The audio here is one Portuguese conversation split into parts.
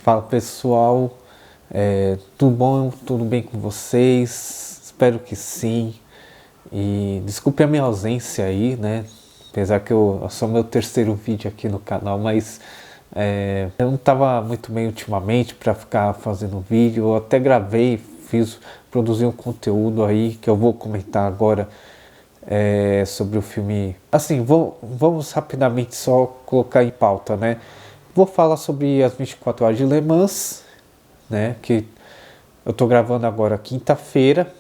Fala pessoal, tudo bom? Tudo bem com vocês? Espero que sim. E desculpe a minha ausência aí, né? Apesar que eu sou meu terceiro vídeo aqui no canal, mas eu não estava muito bem ultimamente para ficar fazendo vídeo. Eu até gravei, produzi um conteúdo aí que eu vou comentar agora sobre o filme. Assim, vamos rapidamente só colocar em pauta, né? Vou falar sobre as 24 horas de Le Mans, né? Que eu tô gravando agora quinta-feira,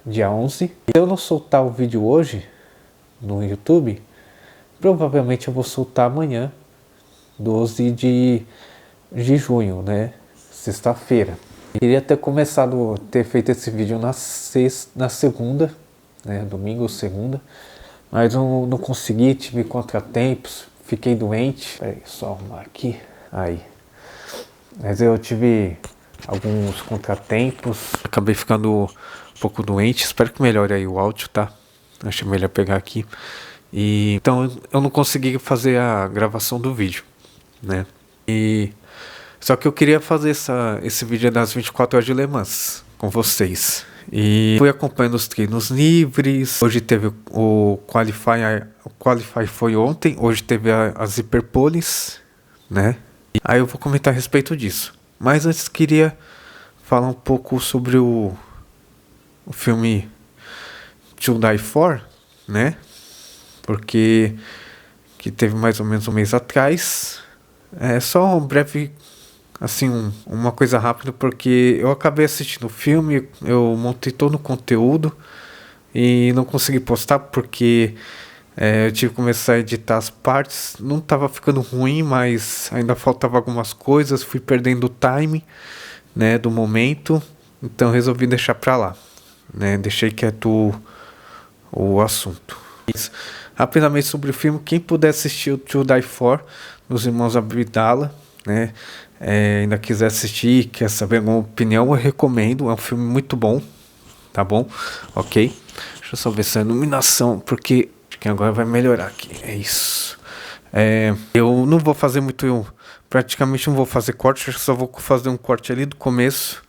dia 11. Se eu não soltar o vídeo hoje no YouTube, provavelmente eu vou soltar amanhã, 12 de junho, né? Sexta-feira. Queria ter feito esse vídeo na segunda, né? Domingo ou segunda, mas não consegui, tive contratempos, fiquei doente. Peraí, só arrumar aqui. Aí. Mas eu tive alguns contratempos, acabei ficando um pouco doente. Espero que melhore aí o áudio, tá? Acho melhor pegar aqui. E então eu não consegui fazer a gravação do vídeo, né? E só que eu queria fazer esse vídeo das 24 horas de Le Mans com vocês. E fui acompanhando os treinos livres. Hoje teve o Qualify. O Qualify foi ontem. Hoje teve as Hyperpoles, né? E aí eu vou comentar a respeito disso. Mas antes queria falar um pouco sobre o filme To Die For, né? Porque que teve mais ou menos um mês atrás. É só um breve, assim, uma coisa rápida, porque eu acabei assistindo o filme, eu montei todo o conteúdo e não consegui postar porque eu tive que começar a editar as partes. Não estava ficando ruim, mas ainda faltava algumas coisas, fui perdendo o time, né, do momento, então resolvi deixar pra lá, né, deixei quieto o assunto. Rapidamente sobre o filme, quem puder assistir o To Die For, dos irmãos Abdala, né, ainda quiser assistir, quer saber alguma opinião, eu recomendo, é um filme muito bom, tá bom? Ok? Deixa eu só ver essa iluminação, porque acho que agora vai melhorar aqui, é isso. Eu não vou fazer praticamente não vou fazer corte, só vou fazer um corte ali do começo,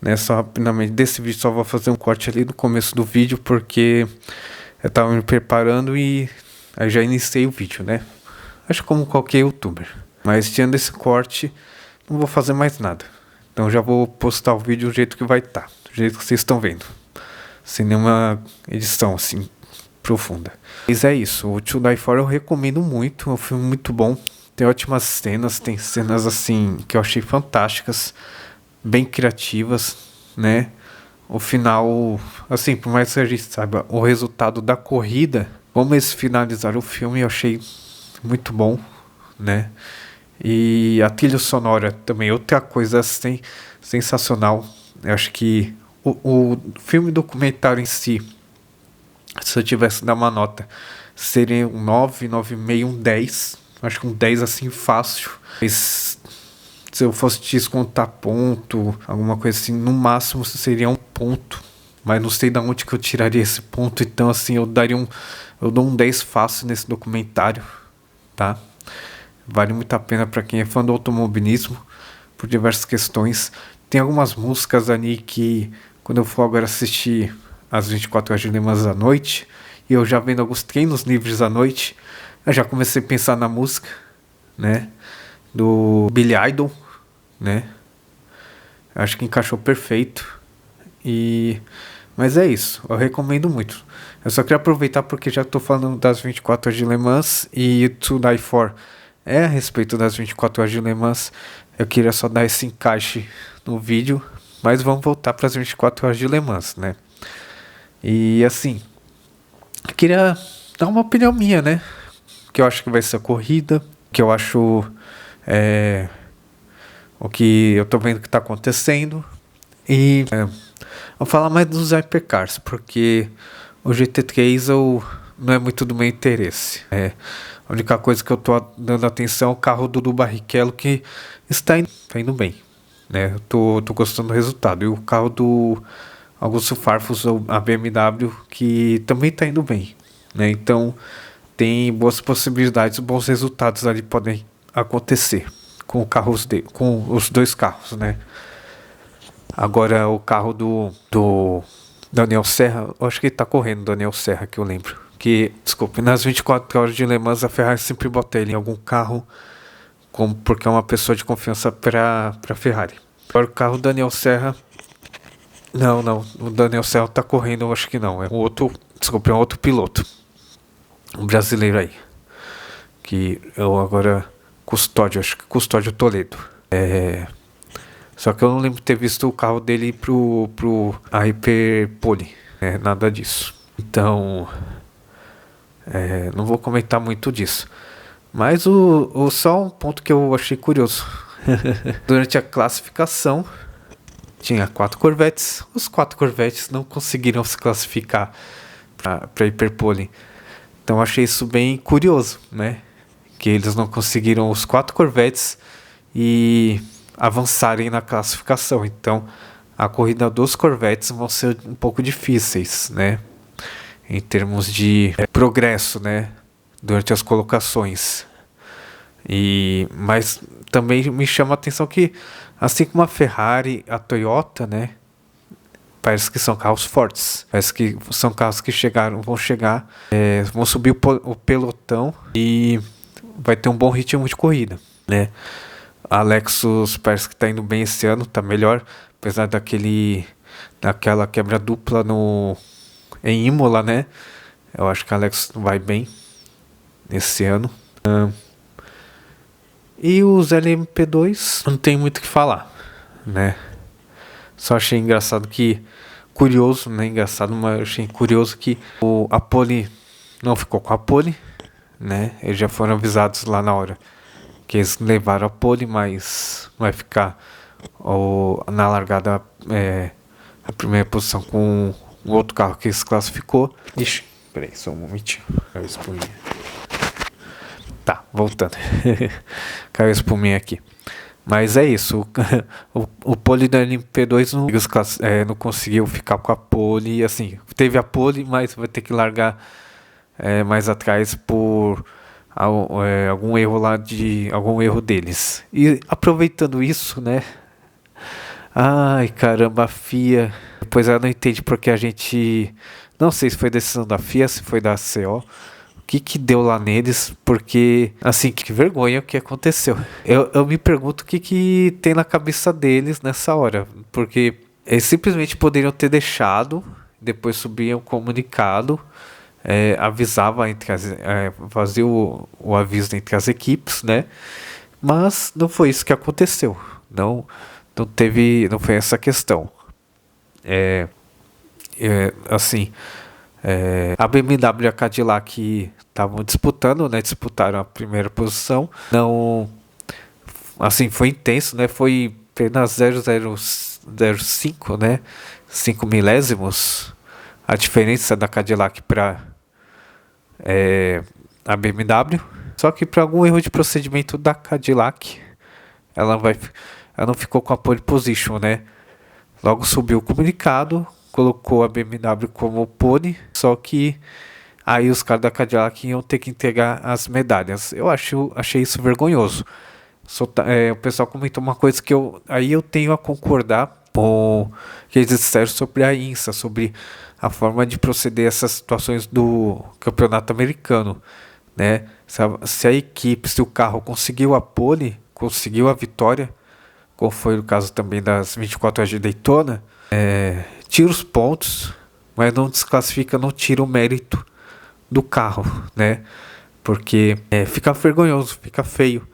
né, só rapidamente, desse vídeo só vou fazer um corte ali do começo do vídeo, porque eu tava me preparando e aí já iniciei o vídeo, né? Acho como qualquer youtuber. Mas tirando esse corte, não vou fazer mais nada. Então já vou postar o vídeo do jeito que vai estar, do jeito que vocês estão vendo. Sem nenhuma edição assim profunda. Mas é isso, o To Die For eu recomendo muito, é um filme muito bom. Tem ótimas cenas, tem cenas assim que eu achei fantásticas, bem criativas, né? O final, assim, por mais que a gente saiba o resultado da corrida, como eles finalizaram o filme, eu achei muito bom, né? E a trilha sonora também, outra coisa assim, sensacional. Eu acho que o filme documentário em si, se eu tivesse que dar uma nota, seria um 9, 9,5, um 10. Acho que um 10 assim fácil. Mas se eu fosse descontar ponto, alguma coisa assim, no máximo seria um ponto. Mas não sei de onde que eu tiraria esse ponto. Então assim, eu dou um 10 fácil nesse documentário, tá? Vale muito a pena para quem é fã do automobilismo, por diversas questões. Tem algumas músicas ali que, quando eu for agora assistir as 24 horas de Le Mans à noite, e eu já vendo alguns treinos livres à noite, eu já comecei a pensar na música, né? Do Billy Idol, né? Acho que encaixou perfeito. Mas é isso, eu recomendo muito. Eu só queria aproveitar porque já estou falando das 24 horas de Le Mans e To Die For a respeito das 24 horas de Le Mans. Eu queria só dar esse encaixe no vídeo, mas vamos voltar para as 24 horas de Le Mans, né? E assim, eu queria dar uma opinião minha, né? Que eu acho que vai ser a corrida, que eu acho o que eu tô vendo que tá acontecendo. E vou falar mais dos hypercars, porque o GT3 não é muito do meu interesse. A única coisa que eu tô dando atenção é o carro do Barrichello, que está indo bem, né? Eu tô gostando do resultado. E o carro do Augusto Farfus, a BMW, que também está indo bem, né? Então tem boas possibilidades, bons resultados ali podem acontecer com os dois carros, né? Agora o carro do Daniel Serra, eu acho que ele tá correndo, Daniel Serra, que eu lembro. Desculpe, nas 24 horas de Le Mans a Ferrari sempre bota ele em algum carro, porque é uma pessoa de confiança para Ferrari. Agora o carro do Daniel Serra, não, o Daniel Serra tá correndo, eu acho que não, é um outro piloto, um brasileiro aí, que eu agora acho que Custódio Toledo. Só que eu não lembro de ter visto o carro dele pro Hyperpole, nada disso. Então, não vou comentar muito disso. Mas só um ponto que eu achei curioso. Durante a classificação, tinha 4 Corvettes. Os 4 Corvettes não conseguiram se classificar para Hyperpole. Então, eu achei isso bem curioso, né? Que eles não conseguiram os 4 Corvettes e avançarem na classificação. Então, a corrida dos Corvettes vão ser um pouco difíceis, né? Em termos de progresso, né? Durante as colocações. Mas também me chama a atenção que, assim como a Ferrari, a Toyota, né? Parece que são carros fortes. Parece que são carros que vão subir o pelotão e vai ter um bom ritmo de corrida, né? A Lexus parece que tá indo bem esse ano, tá melhor, apesar daquela quebra dupla em Imola, né? Eu acho que a Lexus vai bem esse ano. E os LMP2 não tem muito o que falar, né? Só achei curioso, né? Engraçado, mas eu achei curioso que a pole não ficou com a pole, né? Eles já foram avisados lá na hora que eles levaram a pole, mas vai ficar na largada a primeira posição com o outro carro que se classificou. Ixi, peraí, só um momentinho. Caiu a espuminha. Tá, voltando. Caiu a espuminha aqui. Mas é isso. O pole da LMP2 não conseguiu ficar com a pole. Assim, teve a pole, mas vai ter que largar mais atrás por algum erro deles. E aproveitando isso, né? Ai, caramba, a FIA. Depois ela não entende porque a gente. Não sei se foi decisão da FIA, se foi da CO. O que deu lá neles? Porque, assim, que vergonha o que aconteceu. Eu me pergunto o que tem na cabeça deles nessa hora. Porque eles simplesmente poderiam ter deixado, depois subiam um comunicado. Avisava fazia o aviso entre as equipes, né? Mas não foi isso que aconteceu. Não foi essa questão. Assim, a BMW e a Cadillac estavam disputando, né? Disputaram a primeira posição. Não, assim, foi intenso, né? Foi apenas 0,005, né? 5 milésimos a diferença da Cadillac para a BMW. Só que por algum erro de procedimento da Cadillac, ela não ficou com a pole position, né? Logo subiu o comunicado, colocou a BMW como pole, só que aí os caras da Cadillac iam ter que entregar as medalhas. Eu achei isso vergonhoso. O pessoal comentou uma coisa que eu tenho a concordar com o que eles disseram sobre a INSA, sobre a forma de proceder a essas situações do campeonato americano, né? Se o carro conseguiu a pole, conseguiu a vitória, como foi o caso também das 24 horas de Daytona, tira os pontos, mas não desclassifica, não tira o mérito do carro, né? Porque fica vergonhoso, fica feio.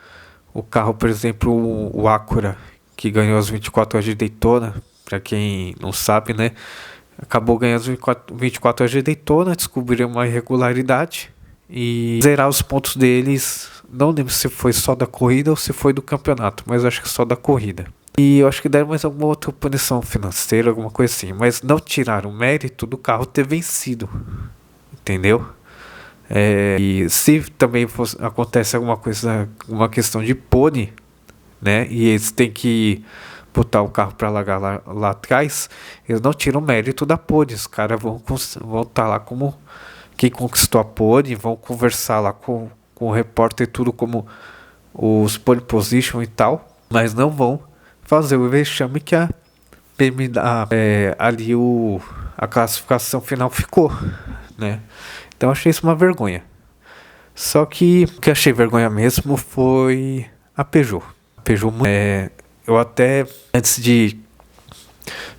O carro, por exemplo, o Acura, que ganhou as 24 horas de Daytona, para quem não sabe, né? Acabou ganhando as 24 horas de Daytona, descobriu uma irregularidade e zerar os pontos deles. Não lembro se foi só da corrida ou se foi do campeonato, mas acho que só da corrida. E eu acho que deram mais alguma outra punição financeira, alguma coisa assim, mas não tiraram o mérito do carro ter vencido, entendeu? E se também acontece alguma coisa, uma questão de pole, né? E eles têm que botar o carro para largar lá atrás, eles não tiram o mérito da pole. Os caras vão estar lá como quem conquistou a pole, vão conversar lá com o repórter, tudo como os pole position e tal, mas não vão fazer o vexame que a ali a classificação final ficou, né? Então achei isso uma vergonha. Só que o que achei vergonha mesmo foi a Peugeot. A Peugeot, eu até, antes de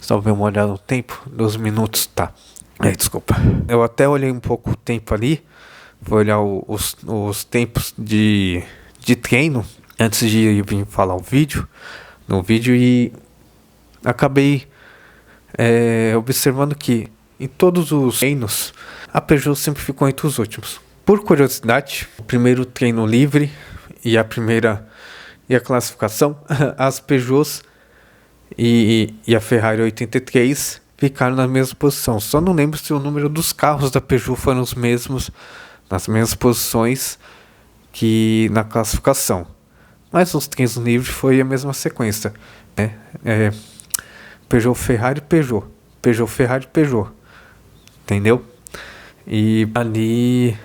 só ver uma olhada no tempo, 12 minutos, tá. Desculpa. Eu até olhei um pouco o tempo ali, vou olhar os tempos de treino, antes de vir falar no vídeo, e acabei observando que em todos os treinos, a Peugeot sempre ficou entre os últimos. Por curiosidade, o primeiro treino livre e a classificação, as Peugeots e a Ferrari 83 ficaram na mesma posição. Só não lembro se o número dos carros da Peugeot foram os mesmos, nas mesmas posições que na classificação. Mas nos treinos livres foi a mesma sequência, né? Peugeot, Ferrari, Peugeot. Peugeot, Ferrari, Peugeot. Entendeu? E ali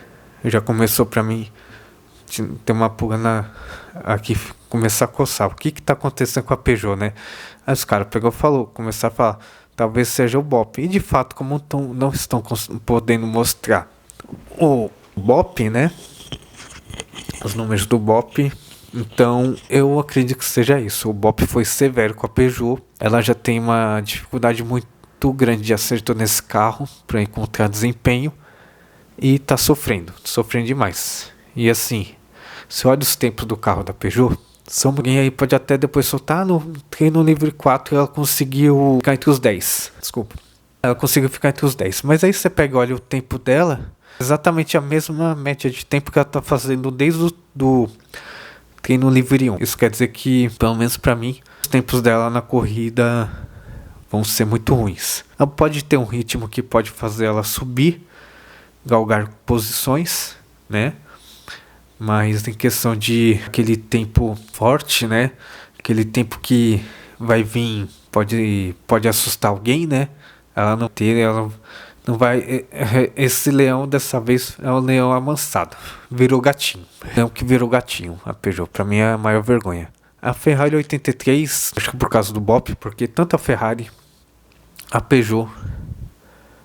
já começou pra mim ter uma pulga aqui, começar a coçar. O que tá acontecendo com a Peugeot, né? Aí os caras começaram a falar, talvez seja o BOP. E de fato, como não estão podendo mostrar o BOP, né? Os números do BOP. Então, eu acredito que seja isso. O BOP foi severo com a Peugeot. Ela já tem uma dificuldade muito grande de acerto nesse carro para encontrar desempenho. E tá sofrendo demais. E assim, se olha os tempos do carro da Peugeot, alguém aí pode até depois soltar no treino livre 4, ela conseguiu ficar entre os 10. Desculpa. Ela conseguiu ficar entre os 10. Mas aí você pega e olha o tempo dela, exatamente a mesma média de tempo que ela tá fazendo desde do treino livre 1. Isso quer dizer que, pelo menos pra mim, os tempos dela na corrida vão ser muito ruins. Ela pode ter um ritmo que pode fazer ela subir, galgar posições, né? Mas em questão de aquele tempo forte, né? Aquele tempo que vai vir, pode assustar alguém, né? Ela não vai. Esse leão dessa vez é um leão amansado. Virou gatinho. Leão que virou gatinho. A Peugeot, pra mim, é a maior vergonha. A Ferrari 83, acho que por causa do BOP, porque tanto a Ferrari, a Peugeot,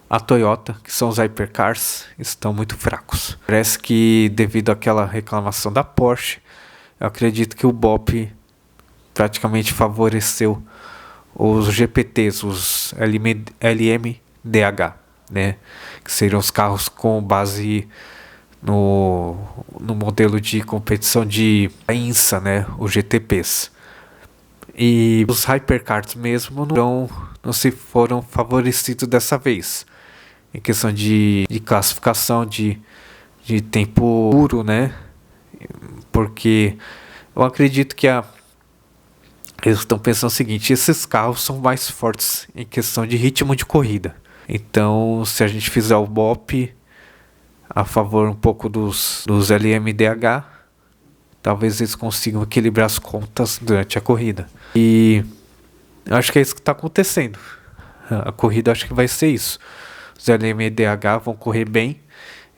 a Toyota, que são os hypercars, estão muito fracos. Parece que devido àquela reclamação da Porsche, eu acredito que o BOP praticamente favoreceu os GPTs, os LMDH, né? Que seriam os carros com base no modelo de competição de INSA, né? Os GTPs. E os hypercars mesmo não se foram favorecidos dessa vez. Em questão de classificação, de tempo puro, né? Porque eu acredito que eles estão pensando o seguinte: esses carros são mais fortes em questão de ritmo de corrida. Então, se a gente fizer o BOP a favor um pouco dos LMDH, talvez eles consigam equilibrar as contas durante a corrida. E eu acho que é isso que está acontecendo. A corrida acho que vai ser isso. Os LMDH vão correr bem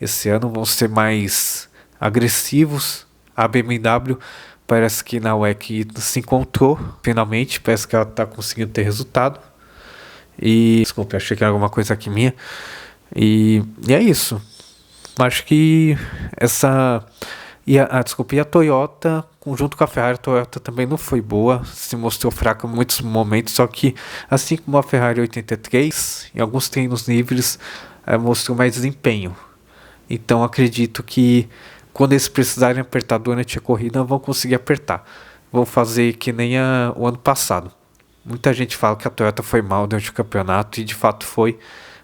esse ano, vão ser mais agressivos. A BMW parece que na WEC se encontrou finalmente, parece que ela está conseguindo ter resultado. E desculpa, achei que era alguma coisa aqui minha. E é isso. Acho que e a Toyota, junto com a Ferrari, a Toyota também não foi boa, se mostrou fraca em muitos momentos, só que assim como a Ferrari 83, em alguns treinos livres, mostrou mais desempenho. Então acredito que quando eles precisarem apertar durante a corrida, vão conseguir apertar. Vão fazer que nem o ano passado. Muita gente fala que a Toyota foi mal durante o campeonato, e de fato foi,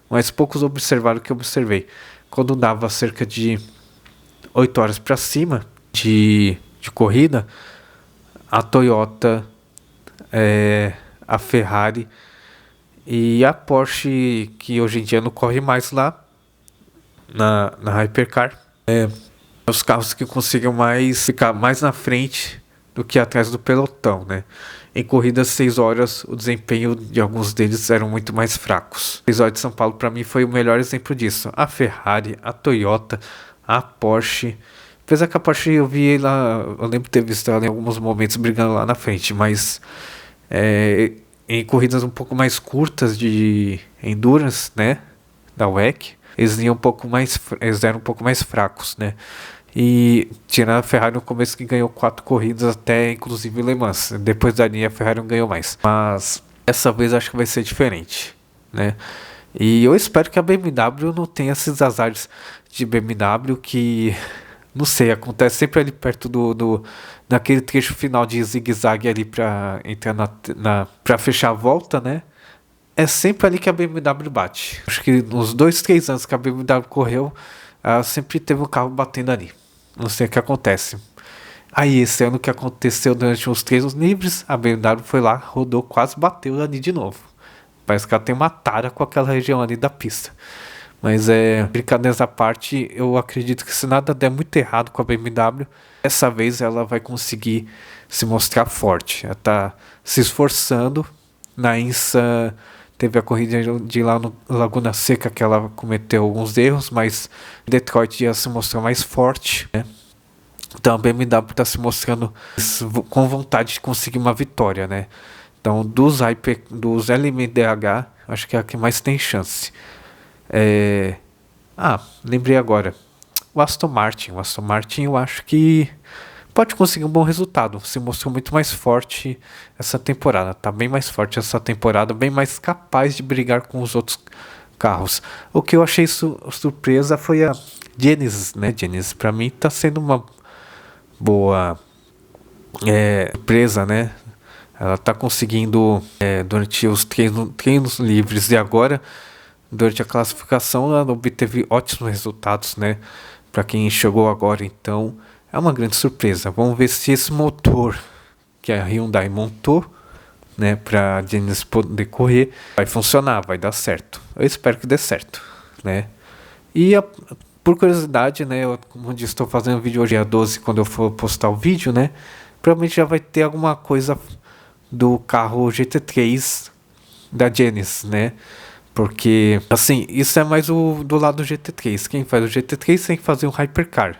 mas poucos observaram o que eu observei. Quando dava cerca de 8 horas para cima de corrida, a Toyota, a Ferrari e a Porsche, que hoje em dia não corre mais lá na Hypercar, os carros que conseguem ficar mais na frente do que atrás do pelotão, né? Em corridas 6 horas, o desempenho de alguns deles eram muito mais fracos. 6 horas de São Paulo para mim foi o melhor exemplo disso. A Ferrari, a Toyota, a Porsche, Apesar que a Porsche eu vi ela, eu lembro de ter visto ela em alguns momentos brigando lá na frente, mas em corridas um pouco mais curtas de endurance, né, da WEC, eles eram um pouco mais fracos, né? E tirando a Ferrari no começo, que ganhou 4 corridas, até inclusive Le Mans. Depois da linha a Ferrari não ganhou mais. Mas dessa vez acho que vai ser diferente, né? E eu espero que a BMW não tenha esses azares de BMW que, não sei, acontece sempre ali perto naquele trecho final de zigue-zague ali pra entrar pra fechar a volta, né? É sempre ali que a BMW bate. Acho que nos 2, 3 anos que a BMW correu, ela sempre teve um carro batendo ali. Não sei o que acontece. Aí esse ano que aconteceu durante os treinos livres, a BMW foi lá, rodou, quase bateu ali de novo. Parece que ela tem uma tara com aquela região ali da pista. Mas brincadeiras à parte, eu acredito que se nada der muito errado com a BMW, dessa vez ela vai conseguir se mostrar forte. Ela tá se esforçando. Na INSA teve a corrida de lá no Laguna Seca que ela cometeu alguns erros, mas Detroit ia se mostrar mais forte, né? Então a BMW está se mostrando com vontade de conseguir uma vitória, né? Então dos LMDH, acho que é a que mais tem chance. Lembrei agora. O Aston Martin. O Aston Martin eu acho que pode conseguir um bom resultado. Se mostrou muito mais forte essa temporada. Tá bem mais forte essa temporada, bem mais capaz de brigar com os outros carros. O que eu achei surpresa foi a Genesis, né? Genesis pra mim tá sendo uma boa surpresa, né? Ela tá conseguindo durante os treinos livres e agora durante a classificação ela obteve ótimos resultados, né? Para quem chegou agora, então é uma grande surpresa. Vamos ver se esse motor que a Hyundai montou, né, para a Genesis poder correr, vai funcionar, vai dar certo. Eu espero que dê certo, né? E por curiosidade, né, como eu disse, estou fazendo vídeo hoje dia 12, quando eu for postar o vídeo, né? Provavelmente já vai ter alguma coisa do carro GT3 da Genesis, né? Porque, assim, isso é mais do lado do GT3. Quem faz o GT3 tem que fazer um Hypercar,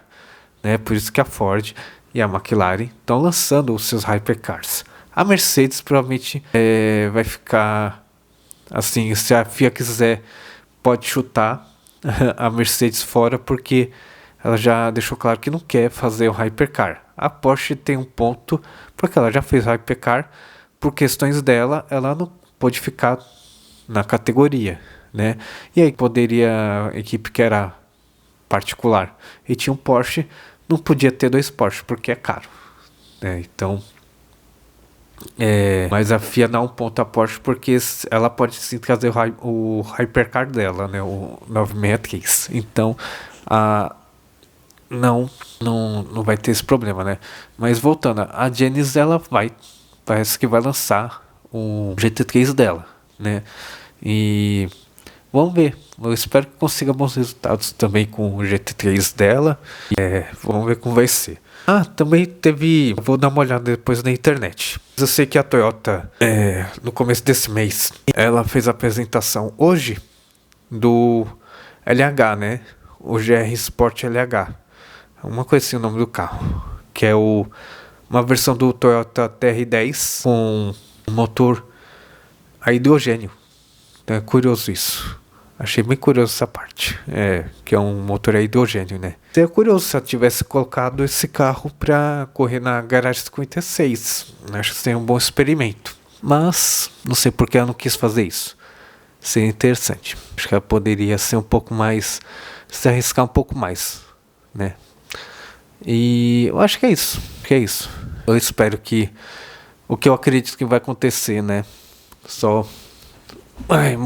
né? Por isso que a Ford e a McLaren estão lançando os seus Hypercars. A Mercedes provavelmente vai ficar, assim, se a FIA quiser, pode chutar a Mercedes fora, porque ela já deixou claro que não quer fazer o Hypercar. A Porsche tem um ponto, porque ela já fez o Hypercar, por questões dela, ela não pôde ficar na categoria, né? E aí poderia a equipe que era particular e tinha um Porsche, não podia ter 2 Porsche porque é caro, né? Então, mas a FIA dá um ponto a Porsche porque ela pode sim trazer o Hypercar dela, né? O 963. Então, não vai ter esse problema, né? Mas voltando, a Genesis ela parece que vai lançar o GT3 dela, né? E vamos ver. Eu espero que consiga bons resultados também com o GT3 dela. Vamos ver como vai ser. Também teve. Vou dar uma olhada depois na internet. Eu sei que a Toyota, no começo desse mês, ela fez a apresentação hoje do LH, né? O GR Sport LH. Uma coisa assim o nome do carro. Que é uma versão do Toyota TR10 com um motor a hidrogênio. É curioso isso. Achei bem curioso essa parte. Que é um motor a hidrogênio, né? Seria curioso se eu tivesse colocado esse carro para correr na garagem 56. Acho que seria um bom experimento. Mas não sei porque ela não quis fazer isso. Seria interessante. Acho que ela poderia ser um pouco mais, se arriscar um pouco mais, né? E eu acho que é isso. Eu espero que o que eu acredito que vai acontecer, né? Só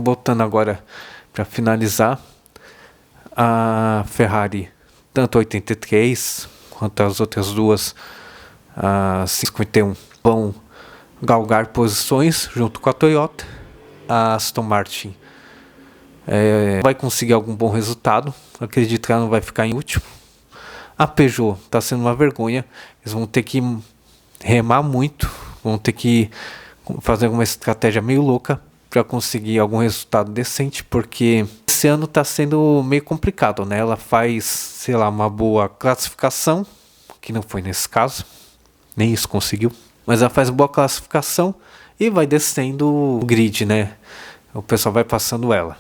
botando agora para finalizar, a Ferrari, tanto a 83 quanto as outras duas, a 51, vão galgar posições junto com a Toyota. A Aston Martin vai conseguir algum bom resultado. Acredito que ela não vai ficar em último. A Peugeot está sendo uma vergonha. Eles vão ter que remar muito, vão ter que fazer alguma estratégia meio louca para conseguir algum resultado decente, porque esse ano está sendo meio complicado, né? Ela faz, sei lá, uma boa classificação, que não foi nesse caso, nem isso conseguiu, mas ela faz boa classificação e vai descendo o grid, né? O pessoal vai passando ela.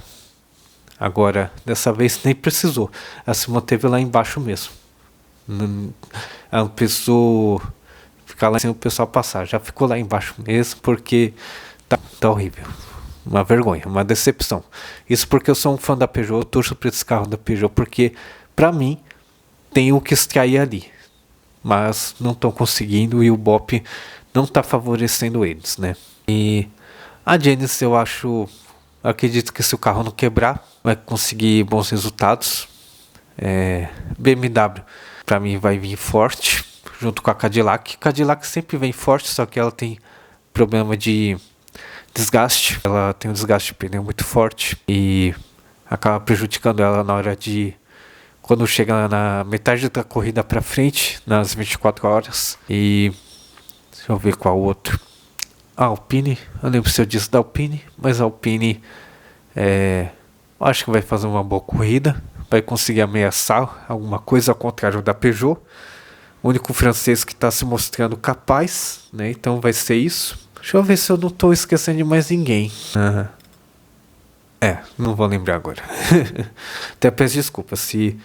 Agora, dessa vez nem precisou, ela se manteve lá embaixo mesmo. Ela não precisou ficar lá sem o pessoal passar, já ficou lá embaixo mesmo, porque tá horrível. Uma vergonha, uma decepção. Isso porque eu sou um fã da Peugeot, eu torço para esse carro da Peugeot, porque pra mim tem o que extrair ali. Mas não estão conseguindo e o BOP não está favorecendo eles, né? E a Genesis, eu acredito que se o carro não quebrar, vai conseguir bons resultados. BMW, para mim, vai vir forte, junto com a Cadillac. Cadillac sempre vem forte, só que ela tem problema de desgaste. Ela tem um desgaste de pneu muito forte e acaba prejudicando ela na hora de... quando chega na metade da corrida para frente, nas 24 horas. E deixa eu ver qual outro. A Alpine, eu lembro se eu disse da Alpine, mas a Alpine acho que vai fazer uma boa corrida, vai conseguir ameaçar alguma coisa, ao contrário da Peugeot. O único francês que está se mostrando capaz, né? Então vai ser isso. Deixa eu ver se eu não estou esquecendo de mais ninguém. Não vou lembrar agora. Até peço desculpa se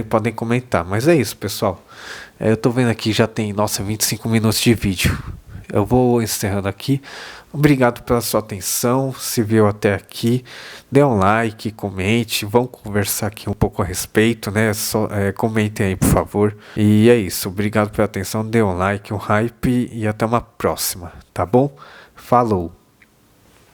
podem comentar, mas é isso, pessoal. Eu tô vendo aqui, já tem, 25 minutos de vídeo. Eu vou encerrando aqui. Obrigado pela sua atenção. Se viu até aqui, dê um like, comente. Vamos conversar aqui um pouco a respeito, né? Comentem aí, por favor. E é isso. Obrigado pela atenção. Dê um like, um hype e até uma próxima, tá bom? Falou!